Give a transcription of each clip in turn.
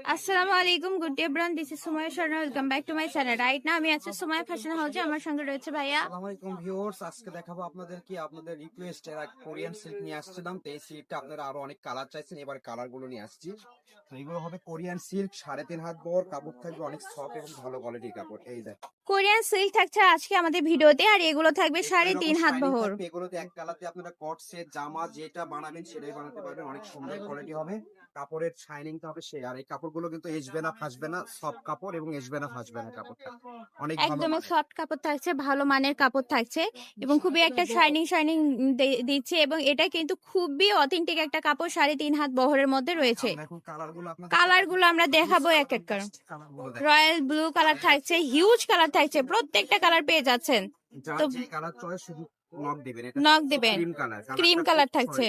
আসসালামু আলাইকুম, good day everyone, this is Sumaiya Sharma, welcome back to my channel. Right now আমি আছি সুমাইয়া ফ্যাশন হাউসে, আমার সঙ্গে রয়েছে ভাইয়া। আসসালামু আলাইকুম ভিউয়ার্স, আজকে দেখাবো আপনাদের রিকোয়েস্টের এক কোরিয়ান সিল্ক নিয়ে আসছিলাম। তো এই সিল্কটা আপনারা আরো অনেক কালার চাইছেন, এবার কালার গুলো নিয়ে আসছি। তো এগুলো হবে কোরিয়ান সিল্ক, 3.5 হাত বহর, কাপড় থাকবে অনেক সফট এবং ভালো কোয়ালিটির কাপড়। এই দেখ কোরিয়ান সিল্ক থাকছে আজকে আমাদের ভিডিওতে, আর এগুলো থাকবে 3.5 হাত বহর। এগুলোতে এক কালারতে আপনারা কট সেট জামা যেটা বানাবেন সেটাই বানাতে পারবেন, অনেক সুন্দর কোয়ালিটি হবে। কাপড়ের শাইনিংটা হবে সে, আর এই কাপড়গুলো কিন্তু এসবে না ফাসবে না, সফট কাপড় এবং এসবে না ফাসবে না, কাপড়টা অনেক ভালো একদমই মানের। সফট কাপড় থাকছে, ভালো মানের কাপড় থাকছে এবং খুবই একটা শাইনিং শাইনিং দিচ্ছে, এবং এটা কিন্তু খুবই অথেন্টিক একটা কাপড়। 3.5 হাত বহরের মধ্যে রয়েছে। কালার গুলো আমরা দেখাবো এক এক করে। রয়্যাল ব্লু কালার থাকছে, হিউজ কালার থাকছে, প্রত্যেকটা কালার পেয়ে যাচ্ছেন। তো কালার চয়েস শুধু নক দিবেন, এটা নক দিবেন। ক্রিম কালার থাকছে,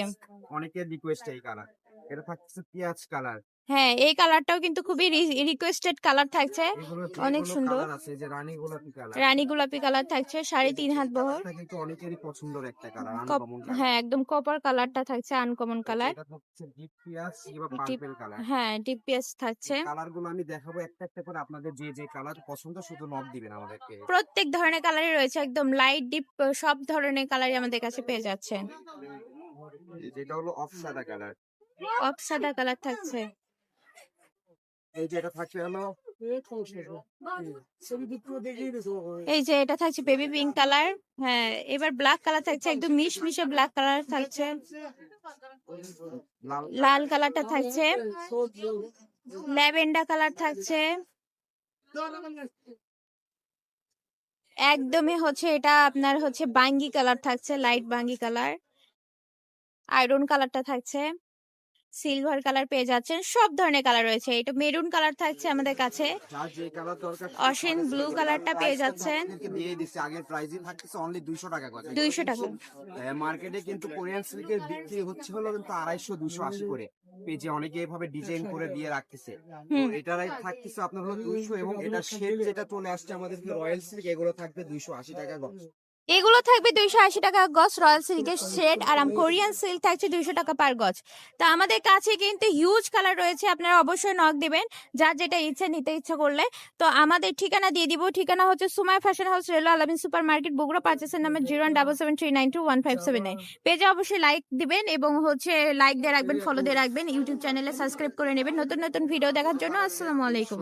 অনেকের রিকোয়েস্ট এই কালার। এটা থাকছে পেঁয়াজ কালার। হ্যাঁ এই কালারটাও কিন্তু খুবই রিকোয়েস্টেড কালার থাকছে, অনেক সুন্দর। আছে যে রানী গোলাপি কালার, রানী গোলাপি কালার থাকছে, 3.5 হাত বহর। এটা কিন্তু অনেকেরই পছন্দের একটা কালার, আনকমন কালার। হ্যাঁ একদম কপার কালারটা থাকছে, আনকমন কালার। এটা হচ্ছে ডিপ পেঁয়াজ বা পার্পল কালার। হ্যাঁ ডিপ পেঁয়াজ থাকছে। কালারগুলো আমি দেখাবো একটা একটা করে, আপনাদের যে যে কালার পছন্দ শুধু নক দিবেন আমাদেরকে। প্রত্যেক ধরনের কালারই রয়েছে, একদম লাইট ডিপ সব ধরনের কালারই আমাদের কাছে পেয়ে যাচ্ছেন। যেটা হলো অফ সাদা কালার, অফ সাদা কালার থাকছে। এই যে এটা থাকছে হলো এই যে এটা থাকছে বেবি পিঙ্ক কালার। হ্যাঁ এবার ব্ল্যাক কালার থাকছে, একদম মিশমিশে ব্ল্যাক কালার থাকছে। লাল কালারটা থাকছে, ল্যাভেন্ডার কালার থাকছে। একদমই হচ্ছে এটা আপনার হচ্ছে বাঙ্গি কালার থাকছে, লাইট বাঙ্গি কালার। আয়রন কালারটা থাকছে, সিলভার কালার পেয়ে যাচ্ছেন, সব ধরনের কালার রয়েছে। এটা মেরুন কালার থাকছে আমাদের কাছে, অসীন ব্লু কালারটা পেয়ে যাচ্ছেন। দিয়ে দিচ্ছে, আগের প্রাইসই থাকছে অনলি 200 টাকা করে। 200 টাকা। মার্কেটে কিন্তু কোরিয়ান সিল্কের বিক্রি হচ্ছে হলো কিন্তু 250 280 করে। পেজে অনেকে এভাবে ডিজাইন করে দিয়ে রাখতেছে, এটারাই থাকতেছে আপনার হলো 200, এবং এটা শেড যেটা চলে আসছে আমাদের রয়্যাল সিল্ক, এগুলো থাকবে 280 টাকা গজ। এগুলো থাকবে 280 টাকা গজ রয়্যাল সিল্কের শেড, আর কোরিয়ান সিল্ক থাকছে 200 টাকা পার গজ। তো আমাদের কাছে কিন্তু হিউজ কালার রয়েছে, আপনারা অবশ্যই নক দিবেন যার যেটা ইচ্ছে নিতে ইচ্ছে করলে। তো আমাদের ঠিকানা দিয়ে দিব, ঠিকানা হচ্ছে সুমাইয়া ফ্যাশন হাউস, রেল আলামিন সুপার মার্কেট, বগুড়া। পার্চেসের নাম্বার 01773921579। পেজে অবশ্যই লাইক দিবেন এবং হচ্ছে লাইক দিয়ে রাখবেন, ফলো দিয়ে রাখবেন, ইউটিউব চ্যানেলে সাবস্ক্রাইব করে নেবেন নতুন নতুন ভিডিও দেখার জন্য। আসসালামু আলাইকুম।